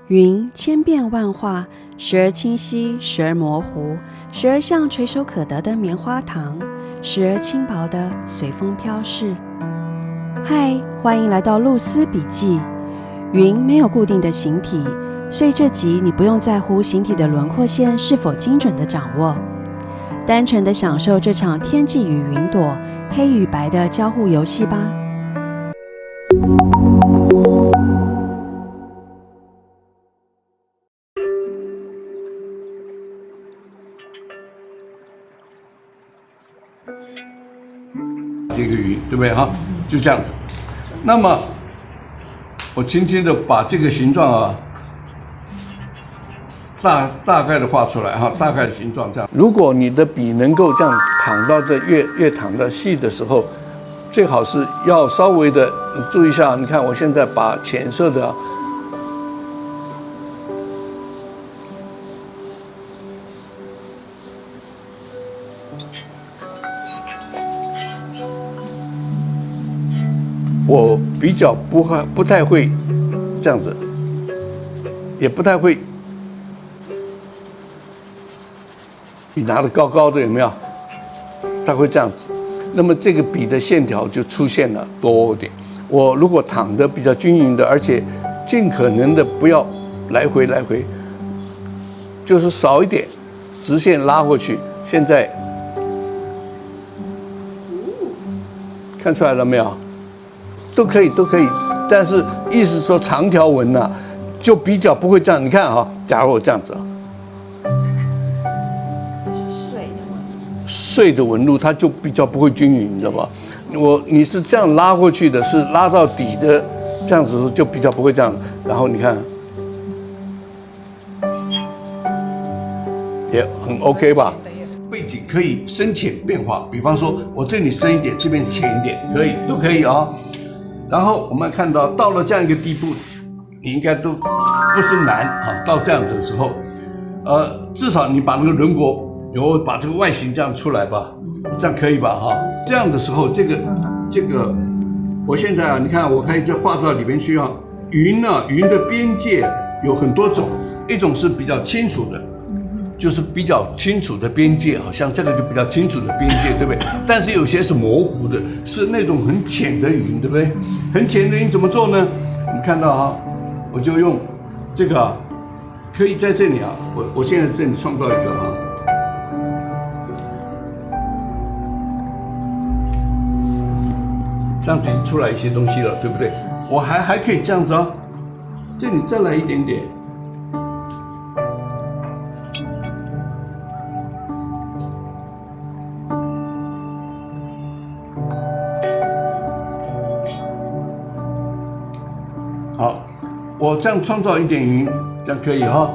云千变万化，时而清晰，时而模糊，时而像垂手可得的棉花糖，时而轻薄的随风飘逝。嗨，欢迎来到露丝笔记。云没有固定的形体，所以这集你不用在乎形体的轮廓线是否精准的掌握，单纯的享受这场天际与云朵、黑与白的交互游戏吧。这个云对不对哈？就这样子。那么我轻轻的把这个形状大概的画出来哈，大概的形状这样。如果你的笔能够这样躺到这越躺到细的时候，最好是要稍微的注意一下。你看我现在把浅色的我比较不太会这样子，也不太会笔拿得高高的，有没有？它会这样子，那么这个笔的线条就出现了多点。我如果躺得比较均匀的，而且尽可能的不要来回，就是少一点，直线拉过去。现在看出来了没有？都可以，但是意思说长条纹呢，就比较不会这样。你看啊，假如我这样子，这是碎的纹路，它就比较不会均匀，你知道吧？你是这样拉过去的，是拉到底的，这样子就比较不会这样。然后你看，也很 OK 吧？背景可以深浅变化，比方说我这里深一点，这边浅一点，都可以啊。然后我们看到了这样一个地步，你应该都不是难啊。到这样的时候，至少你把那个轮廓，然后把这个外形这样出来吧，这样可以吧？哈，这样的时候，这个，我现在你看，我可以就画到里面去啊。云的边界有很多种，一种是比较清楚的。就是比较清楚的边界，好像这个就比较清楚的边界，对不对？但是有些是模糊的，是那种很浅的云，对不对？很浅的云怎么做呢？你看到哈，我就用这个，可以在这里啊，我现在这里创造一个哈，这样子出来一些东西了，对不对？我还可以这样子啊，这里再来一点点。好，我这样创造一点云，这样可以哈，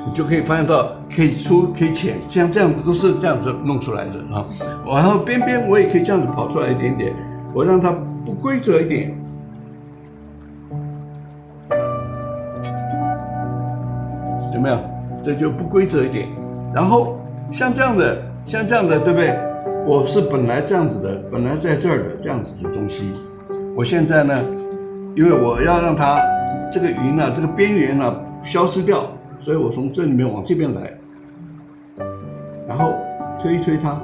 你就可以发现到可以粗可以浅，像这样子都是这样子弄出来的啊。然后边边我也可以这样子跑出来一点点，我让它不规则一点，有没有？这就不规则一点。然后像这样的，对不对？我是本来这样子的，本来在这儿的这样子的东西，我现在呢？因为我要让它这个云这个边缘消失掉，所以我从这里面往这边来，然后推一推它，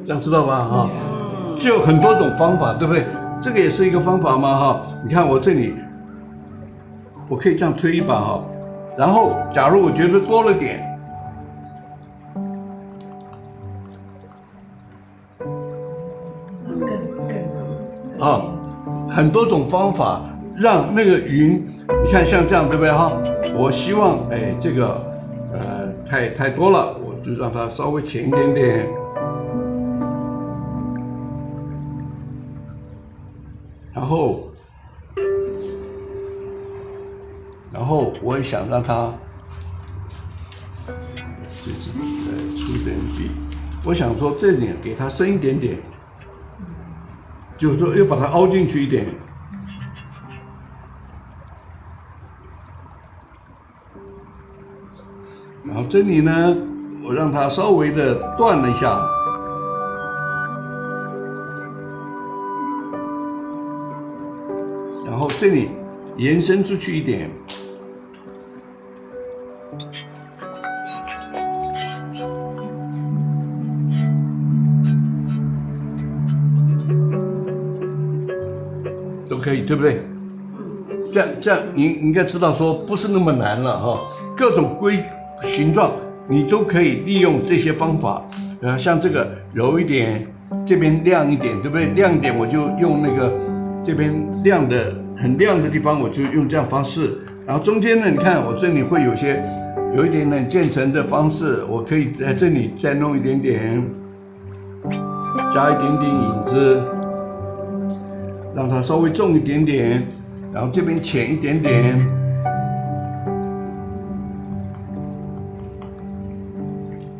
这样知道吧？哈，就有很多种方法，对不对？这个也是一个方法嘛，哈。你看我这里，我可以这样推一把哈，然后假如我觉得多了点。很多种方法让那个云，你看像这样对不对哈？我希望这个太多了，我就让它稍微浅一点点。然后我也想让它这支笔粗点笔，我想说这里给它深一点点。就是说，又把它凹进去一点，然后这里呢，我让它稍微的断了一下，然后这里延伸出去一点，都可以，对不对？这样你应该知道说不是那么难了哈，各种形状你都可以利用这些方法。像这个柔一点，这边亮一点，对不对？亮一点我就用那个这边亮的很亮的地方，我就用这样方式。然后中间呢，你看我这里会有一点点渐层的方式，我可以在这里再弄一点点，加一点点影子，让它稍微重一点点，然后这边浅一点点，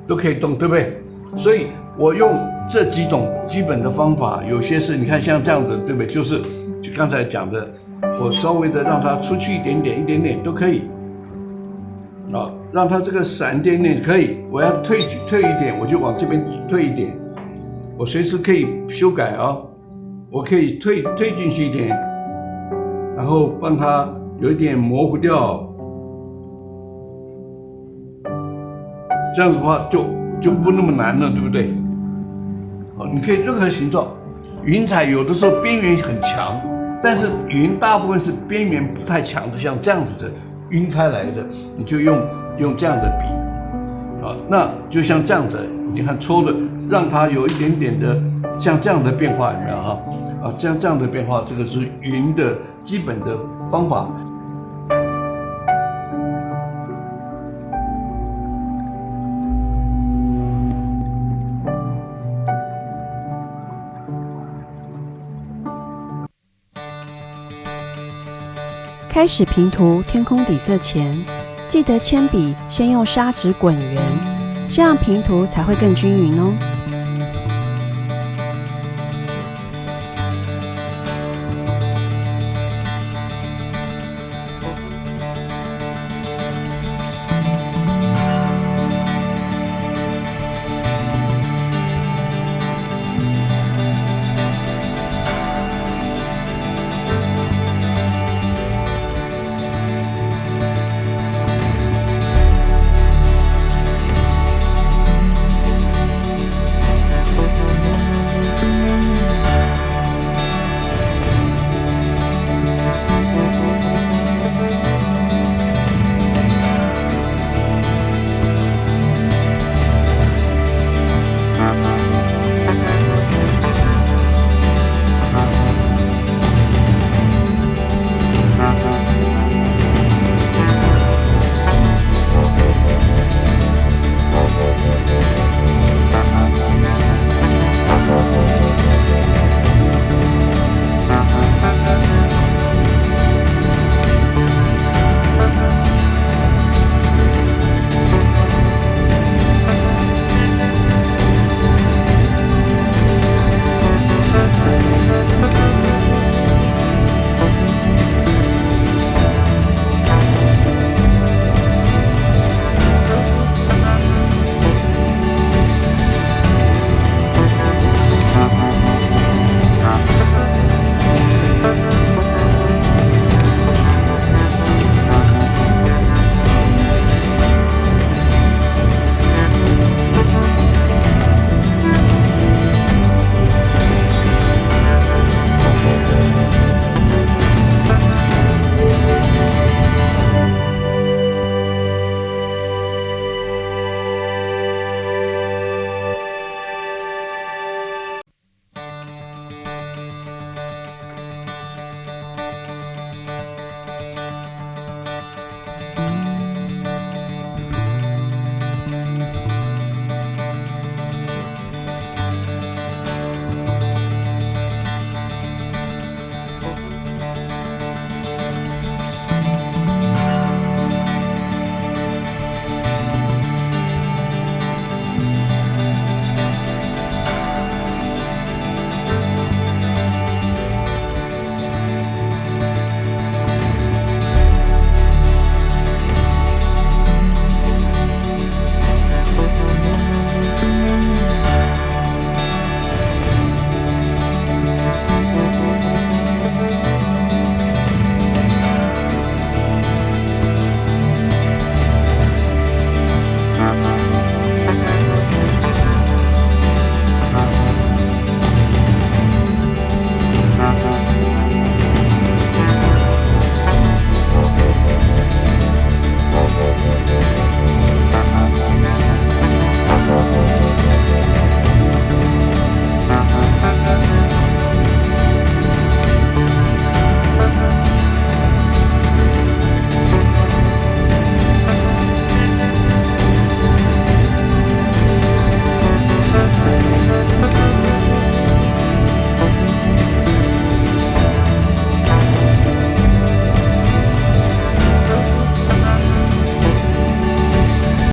都可以动，对不对？所以我用这几种基本的方法，有些是你看像这样的，对不对？就刚才讲的，我稍微的让它出去一点点都可以，啊，让它这个闪一点点可以。我要退一点，我就往这边退一点，我随时可以修改啊，我可以退进去一点，然后帮它有一点模糊掉，这样子的话就不那么难了，对不对？好，你可以任何形状。云彩有的时候边缘很强，但是云大部分是边缘不太强的，像这样子的晕开来的，你就用这样的笔，啊，那就像这样子，你看抽的，让它有一点点的像这样的变化，有没有哈？啊，这样的变化，这个是云的基本的方法。开始平涂天空底色前，记得铅笔先用砂纸滚圆，这样平涂才会更均匀哦。